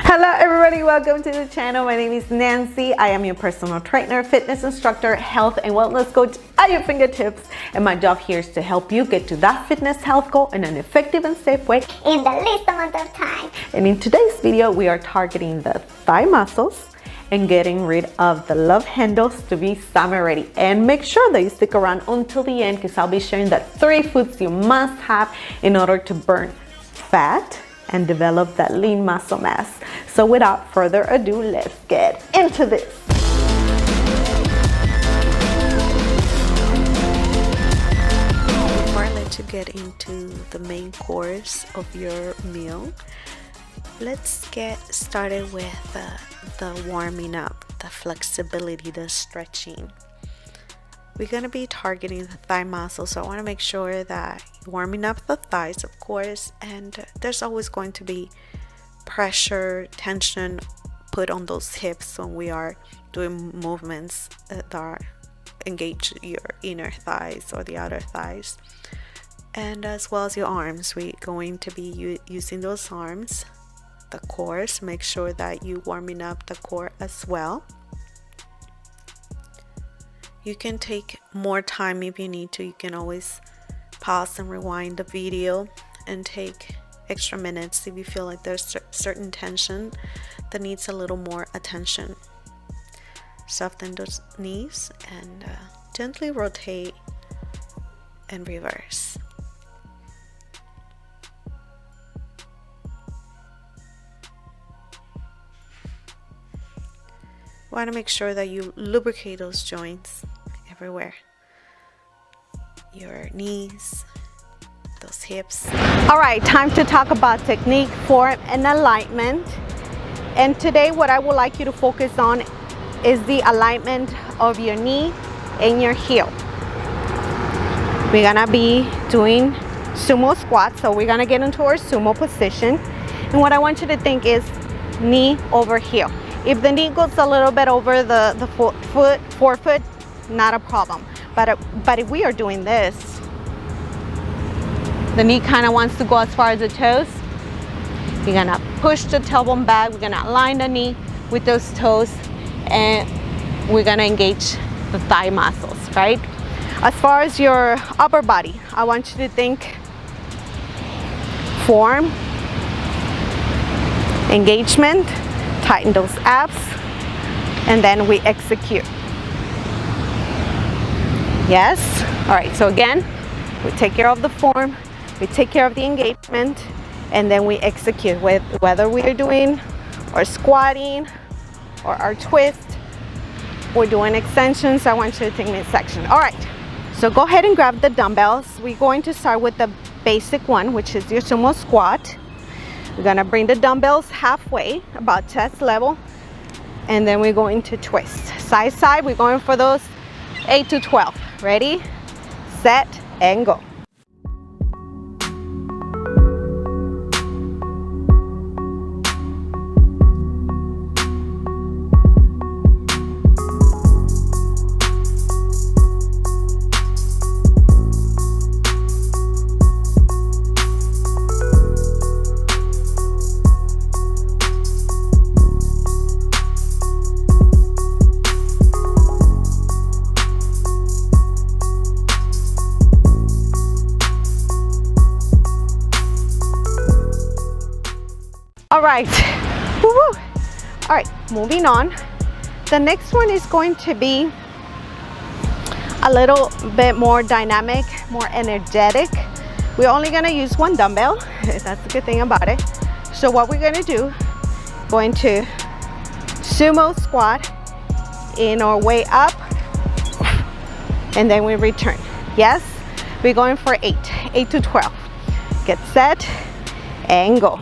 Hello everybody, welcome to the channel. My name is Nancy. I am your personal trainer, fitness instructor, health and wellness coach at your fingertips. And my job here is to help you get to that fitness health goal in an effective and safe way in the least amount of time. And in today's video, we are targeting the thigh muscles and getting rid of the love handles to be summer ready. And make sure that you stick around until the end because I'll be sharing the 3 foods you must have in order to burn fat and develop that lean muscle mass. So without further ado, let's get into this. Before I let you get into the main course of your meal, let's get started with the warming up, the flexibility, the stretching. We're going to be targeting the thigh muscles, so I want to make sure that you're warming up the thighs, of course, and there's always going to be pressure, tension put on those hips when we are doing movements that are engage your inner thighs or the outer thighs, and as well as your arms. We're going to be using those arms, the core. So make sure that you're warming up the core as well. You can take more time if you need to. You can always pause and rewind the video and take extra minutes if you feel like there's certain tension that needs a little more attention. Soften those knees and gently rotate and reverse. Want to make sure that you lubricate those joints everywhere, your knees, those hips. All right, time to talk about technique, form, and alignment. And today what I would like you to focus on is the alignment of your knee and your heel. We're gonna be doing sumo squats, so we're gonna get into our sumo position. And what I want you to think is knee over heel. If the knee goes a little bit over the forefoot, not a problem. But if we are doing this, the knee kind of wants to go as far as the toes. You're gonna push the tailbone back. We're gonna align the knee with those toes, and we're gonna engage the thigh muscles, right? As far as your upper body, I want you to think form, engagement, tighten those abs, and then we execute. Yes? All right, so again, we take care of the form, we take care of the engagement, and then we execute with whether we are doing or squatting or our twist, we're doing extensions. I want you to take midsection. All right, so go ahead and grab the dumbbells. We're going to start with the basic one, which is your sumo squat. We're gonna bring the dumbbells halfway, about chest level, and then we're going to twist. Side, side, we're going for those 8 to 12. Ready, set, and go. All right, woo-woo. All right, moving on. The next one is going to be a little bit more dynamic, more energetic. We're only gonna use one dumbbell. That's the good thing about it. So what we're gonna do, going to sumo squat in our way up, and then we return. Yes, we're going for 8 to 12. Get set and go.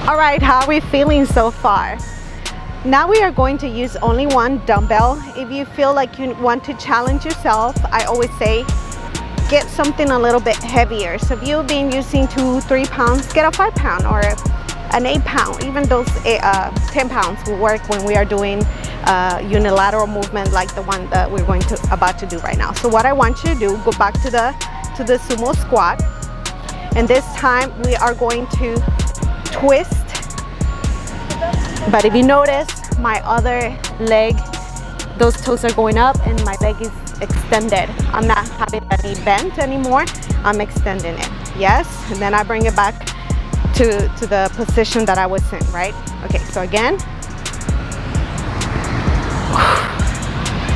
All right, how are we feeling so far? Now we are going to use only one dumbbell. If you feel like you want to challenge yourself, I always say get something a little bit heavier. So if you've been using 2-3 pounds, get a 5 pound or an 8 pound. Even those 10 pounds will work when we are doing unilateral movement like the one that we're about to do right now. So what I want you to do, go back to the sumo squat, and this time we are going to twist. But if you notice, my other leg, those toes are going up and my leg is extended. I'm not having any bent anymore. I'm extending it. Yes, and then I bring it back to the position that I was in, right? Okay, so again.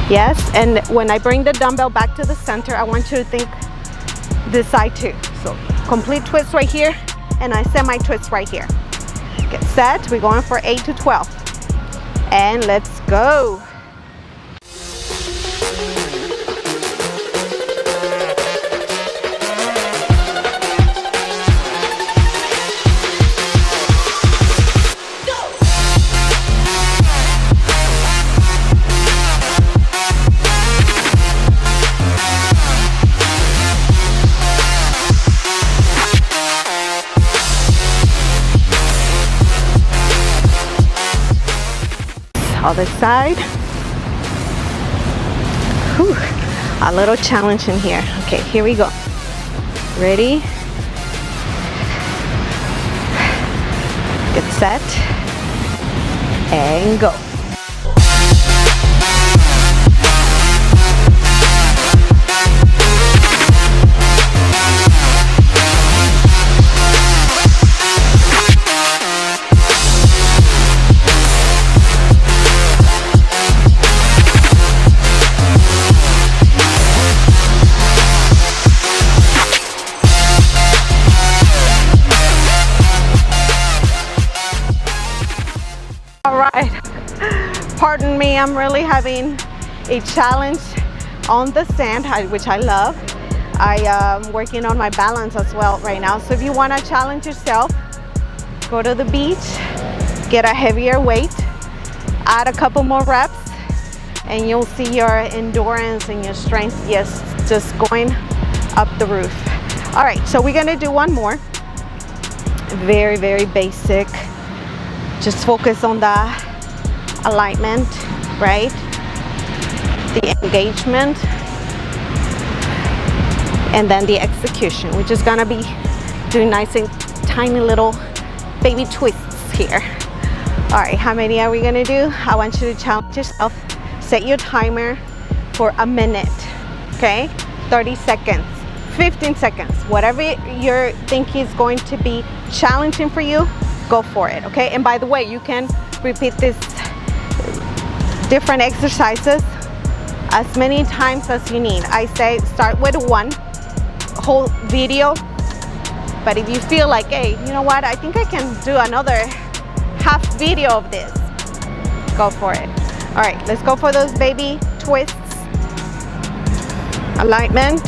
Yes, and when I bring the dumbbell back to the center, I want you to think this side too. So complete twist right here, and I semi-twist right here. Get set, we're going for 8 to 12. And let's go. Other side. Whew. A little challenge in here. Okay, here we go. Ready? Get set and go. Pardon me, I'm really having a challenge on the sand, which I love. I am working on my balance as well right now. So if you want to challenge yourself, go to the beach, get a heavier weight, add a couple more reps, and you'll see your endurance and your strength just going up the roof. All right, so we're gonna do one more. Very, very basic. Just focus on the alignment, right? The engagement, and then the execution. We're just gonna be doing nice and tiny little baby twists here. All right, how many are we gonna do? I want you to challenge yourself. Set your timer for a minute, okay? 30 seconds, 15 seconds, whatever you think is going to be challenging for you, go for it, okay? And by the way, you can repeat this different exercises as many times as you need. I say start with one whole video, but if you feel like, hey, you know what, I think I can do another half video of this, go for it. All right, let's go for those baby twists. Alignment,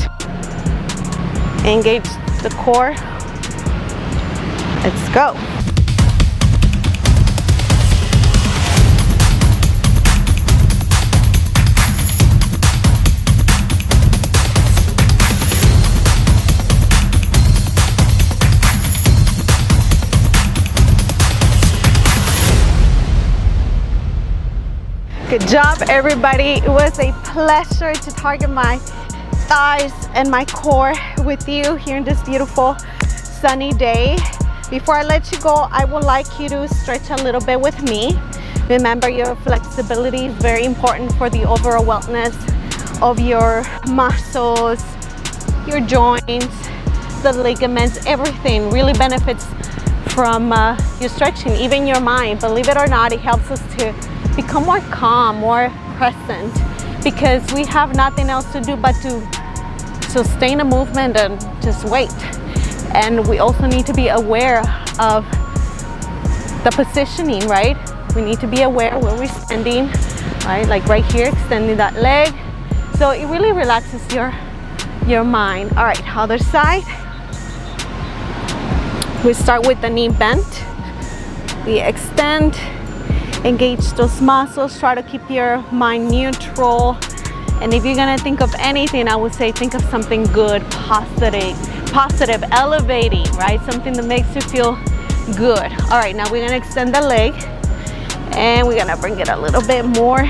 engage the core. Let's go. Good job, everybody. It was a pleasure to target my thighs and my core with you here in this beautiful sunny day. Before I let you go, I would like you to stretch a little bit with me. Remember, your flexibility is very important for the overall wellness of your muscles, your joints, the ligaments. Everything really benefits from your stretching, even your mind. Believe it or not, it helps us to become more calm, more present, because we have nothing else to do but to sustain a movement and just wait. And we also need to be aware of the positioning, right? We need to be aware where we're standing, right? Like right here, extending that leg. So it really relaxes your mind. All right, other side. We start with the knee bent. We extend, engage those muscles, try to keep your mind neutral. And if you're gonna think of anything, I would say think of something good, positive, elevating, right? Something that makes you feel good. All right, now we're gonna extend the leg and we're gonna bring it a little bit more.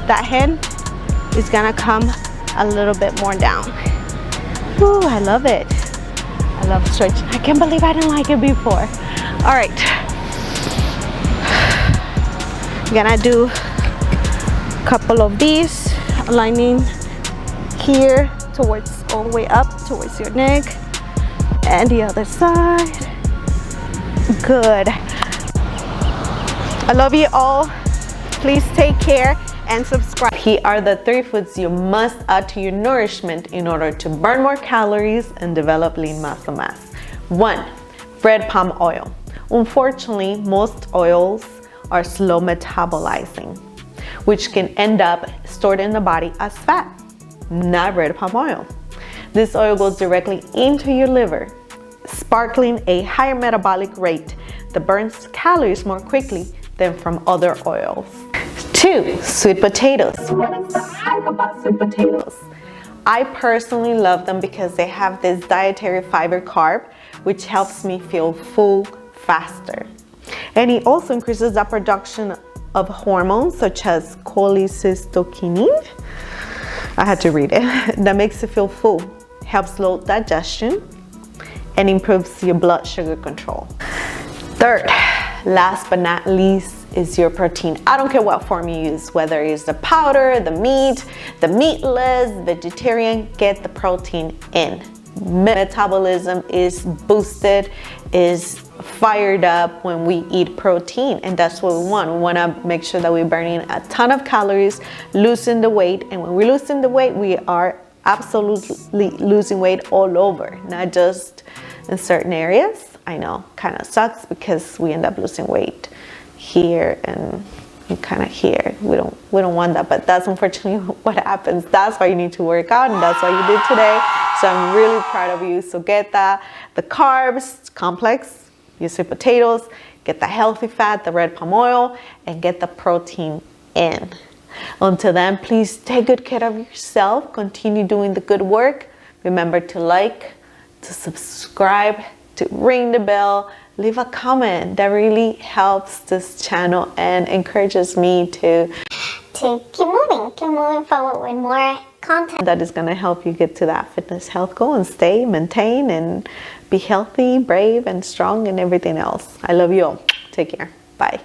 That head is gonna come a little bit more down. Ooh, I love it. I love stretching. I can't believe I didn't like it before. All right. Gonna do a couple of these, aligning here towards, all the way up towards your neck, and the other side. Good. I love you all. Please take care and subscribe. Here are the 3 foods you must add to your nourishment in order to burn more calories and develop lean muscle mass. 1. Red palm oil. Unfortunately, most oils are slow metabolizing, which can end up stored in the body as fat, not red palm oil. This oil goes directly into your liver, sparkling a higher metabolic rate that burns calories more quickly than from other oils. 2. Sweet potatoes. What is the hype about sweet potatoes? I personally love them because they have this dietary fiber carb, which helps me feel full faster. And it also increases the production of hormones such as cholecystokinin. I had to read it. That makes you feel full, helps slow digestion, and improves your blood sugar control. 3rd, last but not least, is your protein. I don't care what form you use, whether it's the powder, the meat, the meatless, vegetarian, get the protein in. Metabolism is boosted, is fired up when we eat protein, and that's what we want. We want to make sure that we're burning a ton of calories, losing the weight, and when we're losing the weight, we are absolutely losing weight all over, not just in certain areas. I know, kind of sucks because we end up losing weight here and kind of here. We don't want that, but that's unfortunately what happens. That's why you need to work out, and that's what you did today. So I'm really proud of you. So get the carbs complex, your sweet potatoes, get the healthy fat, the red palm oil, and get the protein in. Until then, please take good care of yourself. Continue doing the good work. Remember to like, to subscribe, to ring the bell, leave a comment. That really helps this channel and encourages me to keep moving forward with more content that is going to help you get to that fitness health goal and maintain and be healthy, brave, and strong, and everything else. I love you all. Take care. Bye.